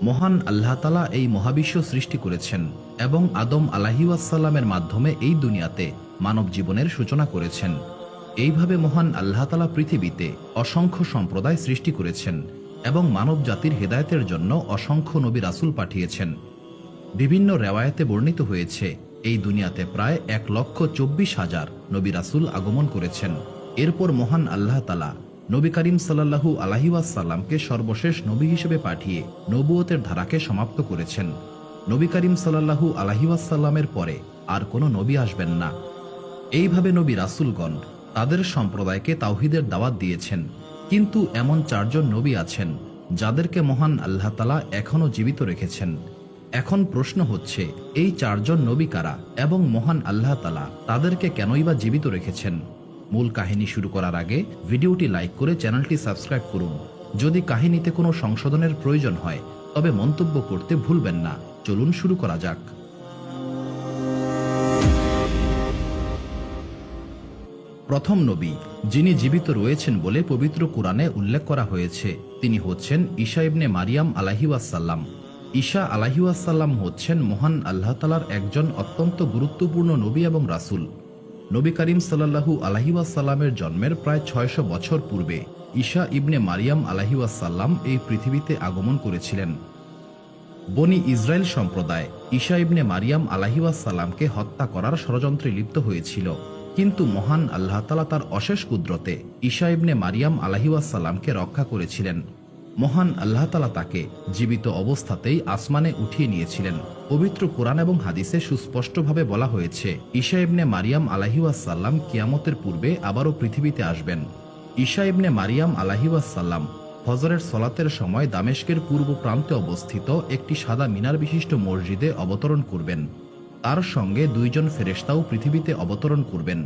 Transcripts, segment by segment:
মহান আল্লাহ তাআলা এই মহাবিশ্ব সৃষ্টি করেছেন এবং আদম আলাইহিসসালামের মাধ্যমে এই দুনিয়াতে মানব জীবনের সূচনা করেছেন। এইভাবে মহান আল্লাহ তাআলা পৃথিবীতে অসংখ্য সম্প্রদায় সৃষ্টি করেছেন এবং মানব জাতির হেদায়েতের জন্য অসংখ্য নবী রাসূল পাঠিয়েছেন। বিভিন্ন রেওয়ায়েতে বর্ণিত হয়েছে এই দুনিয়াতে প্রায় 1,24,000 নবী রাসূল আগমন করেছেন। এরপর মহান আল্লাহ তাআলা নবী করিম সাল্লাল্লাহু আলাইহি ওয়াসাল্লামকে সর্বশেষ নবী হিসেবে পাঠিয়ে নবুয়তের ধারাকে সমাপ্ত করেছেন। নবী করিম সাল্লাল্লাহু আলাইহি ওয়াসাল্লামের পরে আর কোনো নবী আসবেন না। এইভাবে নবী রাসূলগণ তাদের সম্প্রদায়কে তাওহীদের দাওয়াত দিয়েছেন। কিন্তু এমন 4 জন নবী আছেন যাদেরকে মহান আল্লাহ তাআলা এখনও জীবিত রেখেছেন। এখন প্রশ্ন হচ্ছে, এই 4 জন নবী কারা এবং মহান আল্লাহ তাআলা তাদেরকে কেনই বা জীবিত রেখেছেন? মূল কাহিনী শুরু করার আগে ভিডিওটি লাইক করে চ্যানেলটি সাবস্ক্রাইব করুন। যদি কাহিনীতে কোনো সংশোধনের প্রয়োজন হয় তবে মন্তব্য করতে ভুলবেন না। চলুন শুরু করা যাক। প্রথম নবী যিনি জীবিত রয়েছেন বলে পবিত্র কুরআনে উল্লেখ করা হয়েছে তিনি হচ্ছেন ঈসা ইবনে মারিয়াম আলাইহিসসালাম। ঈসা আলাইহিসসালাম হচ্ছেন মহান আল্লাহ তাআলার একজন অত্যন্ত গুরুত্বপূর্ণ নবী এবং রাসূল। নবী করিম সাল্লাল্লাহু আলাইহি ওয়াসাল্লামের জন্মের প্রায় 600 বছর পূর্বে ঈসা ইবনে মারিয়াম আলাইহিসসালাম এই পৃথিবীতে আগমন করেছিলেন। বনি ইসরায়েল সম্প্রদায় ঈসা ইবনে মারিয়াম আলাইহিসসালামকে হত্যা করার ষড়যন্ত্রে লিপ্ত হয়েছিল, কিন্তু মহান আল্লাহ তাআলা তার অশেষ কুদরতে ঈসা ইবনে মারিয়াম আলাইহিসসালামকে রক্ষা করেছিলেন। মহান আল্লাহ তাআলা তাকে জীবিত অবস্থাতেই আসমানে উঠিয়ে নিয়েছিলেন। পবিত্র কুরআন এবং হাদিসে সুস্পষ্টভাবে বলা হয়েছে ঈসা ইবনে মারিয়াম আলাইহিসসালাম কিয়ামতের পূর্বে আবারও পৃথিবীতে আসবেন। ঈসা ইবনে মারিয়াম আলাইহিসসালাম ফজরের সলাতের সময় দামেস্কের পূর্ব প্রান্তে অবস্থিত একটি সাদা মিনার বিশিষ্ট মসজিদে অবতরণ করবেন। তার সঙ্গে 2 জন ফেরেশতাও পৃথিবীতে অবতরণ করবেন।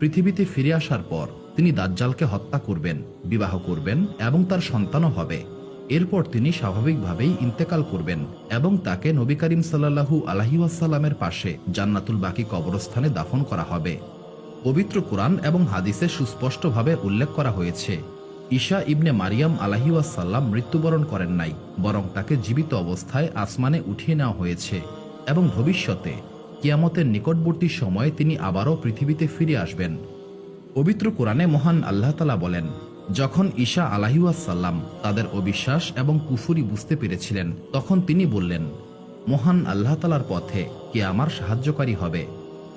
পৃথিবীতে ফিরে আসার পর তিনি দাজ্জালকে হত্যা করবেন, বিবাহ করবেন এবং তার সন্তানও হবে। এরপর তিনি স্বাভাবিকভাবেই ইন্তেকাল করবেন এবং তাকে নবী করিম সাল্লাল্লাহু আলাইহি ওয়াসাল্লামের পাশে জান্নাতুল বাকি কবরস্থানে দাফন করা হবে। পবিত্র কুরআন এবং হাদিসে সুস্পষ্টভাবে উল্লেখ করা হয়েছে ঈসা ইবনে মারিয়াম আলাইহিসসালাম মৃত্যুবরণ করেন নাই, বরং তাকে জীবিত অবস্থায় আসমানে উঠিয়ে নেওয়া হয়েছে এবং ভবিষ্যতে কিয়ামতের নিকটবর্তী সময়ে তিনি আবারও পৃথিবীতে ফিরে আসবেন। পবিত্র কোরআনে মহান আল্লাহ তাআলা বলেন, যখন ঈসা আলাইহিসসালাম তাদের অবিশ্বাস এবং কুফরি বুঝতে পেরেছিলেন তখন তিনি বললেন, মহান আল্লাহ তাআলার পথে কে আমার সাহায্যকারী হবে?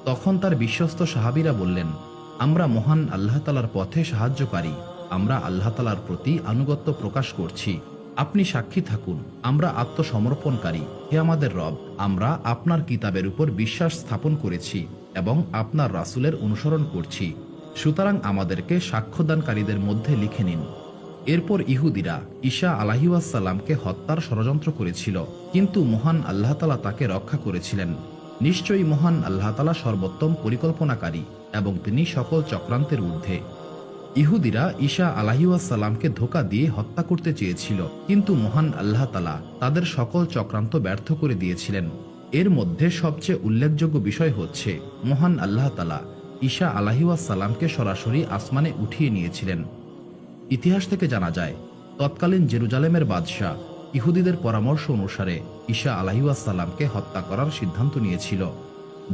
তখন তার বিশ্বস্ত সাহাবীরা বললেন, আমরা মহান আল্লাহ তাআলার পথে সাহায্যকারী, আমরা আল্লাহ তাআলার প্রতি আনুগত্য প্রকাশ করছি। আপনি সাক্ষী থাকুন, আমরা আত্মসমর্পণকারী। হে আমাদের রব, আমরা আপনার কিতাবের উপর বিশ্বাস স্থাপন করেছি এবং আপনার রাসূলের অনুসরণ করছি, সুতরাং আমাদেরকে সাক্ষ্যদানকারীদের মধ্যে লিখে নিন। এরপর ইহুদিরা ঈসা আলাইহিসসালামকে হত্যার ষড়যন্ত্র করেছিল, কিন্তু মহান আল্লাহ তাআলা তাকে রক্ষা করেছিলেন। নিশ্চয়ই মহান আল্লাহ তাআলা সর্বোত্তম পরিকল্পনাকারী এবং তিনি সকল চক্রান্তের ঊর্ধ্বে। ইহুদিরা ঈসা আলাইহিসসালামকে ধোঁকা দিয়ে হত্যা করতে চেয়েছিল, কিন্তু মহান আল্লাহ তাআলা তাদের সকল চক্রান্ত ব্যর্থ করে দিয়েছিলেন। এর মধ্যে সবচেয়ে উল্লেখযোগ্য বিষয় হচ্ছে মহান আল্লাহ তাআলা ঈসা আলাইহিসসালামকে সরাসরি আসমানে উঠিয়ে নিয়েছিলেন। ইতিহাস থেকে জানা যায় তৎকালীন জেরুজালেমের বাদশাহ ইহুদিদের পরামর্শ অনুসারে ঈসা আলাইহিসসালামকে হত্যা করার সিদ্ধান্ত নিয়েছিল।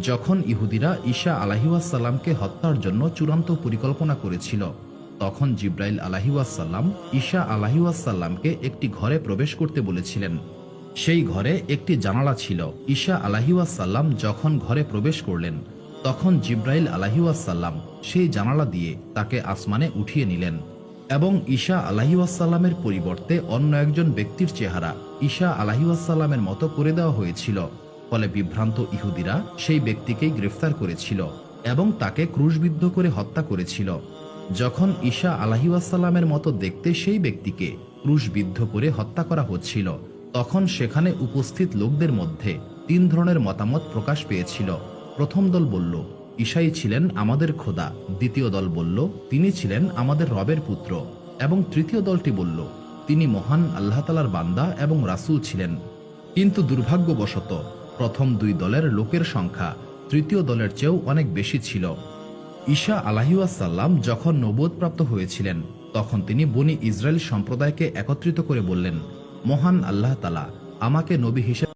যখন ইহুদিরা ঈসা আলাইহিসসালামকে হত্যার জন্য চূড়ান্ত পরিকল্পনা করেছিল তখন জিবরাইল আলাইহিসসালাম ঈসা আলাইহিসসালামকে একটি ঘরে প্রবেশ করতে বলেছিলেন। সেই ঘরে একটি জানালা ছিল। ঈসা আলাইহিসসালাম যখন ঘরে প্রবেশ করলেন তখন জিবরাইল আলাইহিসসালাম সেই জানালা দিয়ে তাকে আসমানে উঠিয়ে নিলেন এবং ঈসা আলাইহিসসালামের পরিবর্তে অন্য একজন ব্যক্তির চেহারা ঈসা আলাইহিসসালামের মতো করে দেওয়া হয়েছিল। ফলে বিভ্রান্ত ইহুদিরা সেই ব্যক্তিকেই গ্রেফতার করেছিল এবং তাকে ক্রুশবিদ্ধ করে হত্যা করেছিল। যখন ঈসা আলাইহিসসালামের মতো দেখতে সেই ব্যক্তিকে ক্রুশবিদ্ধ করে হত্যা করা হচ্ছিল তখন সেখানে উপস্থিত লোকদের মধ্যে 3 ধরনের মতামত প্রকাশ পেয়েছিল। প্রথম দল বলল, ঈসাই ছিলেন আমাদের খোদা। দ্বিতীয় দল বলল, তিনি ছিলেন আমাদের রবের পুত্র। এবং তৃতীয় দলটি বলল, তিনি মহান আল্লাহ তাআলার বান্দা এবং রাসূল ছিলেন। কিন্তু দুর্ভাগ্যবশত প্রথম 2 দলের লোকের সংখ্যা তৃতীয় দলের চেয়েও অনেক বেশি ছিল। ঈসা আলাইহিসসালাম যখন নবুয়তপ্রাপ্ত হয়েছিলেন তখন তিনি বনি ইসরায়েল সম্প্রদায়কে একত্রিত করে বললেন, মহান আল্লাহ তাআলা আমাকে নবী হিসেবে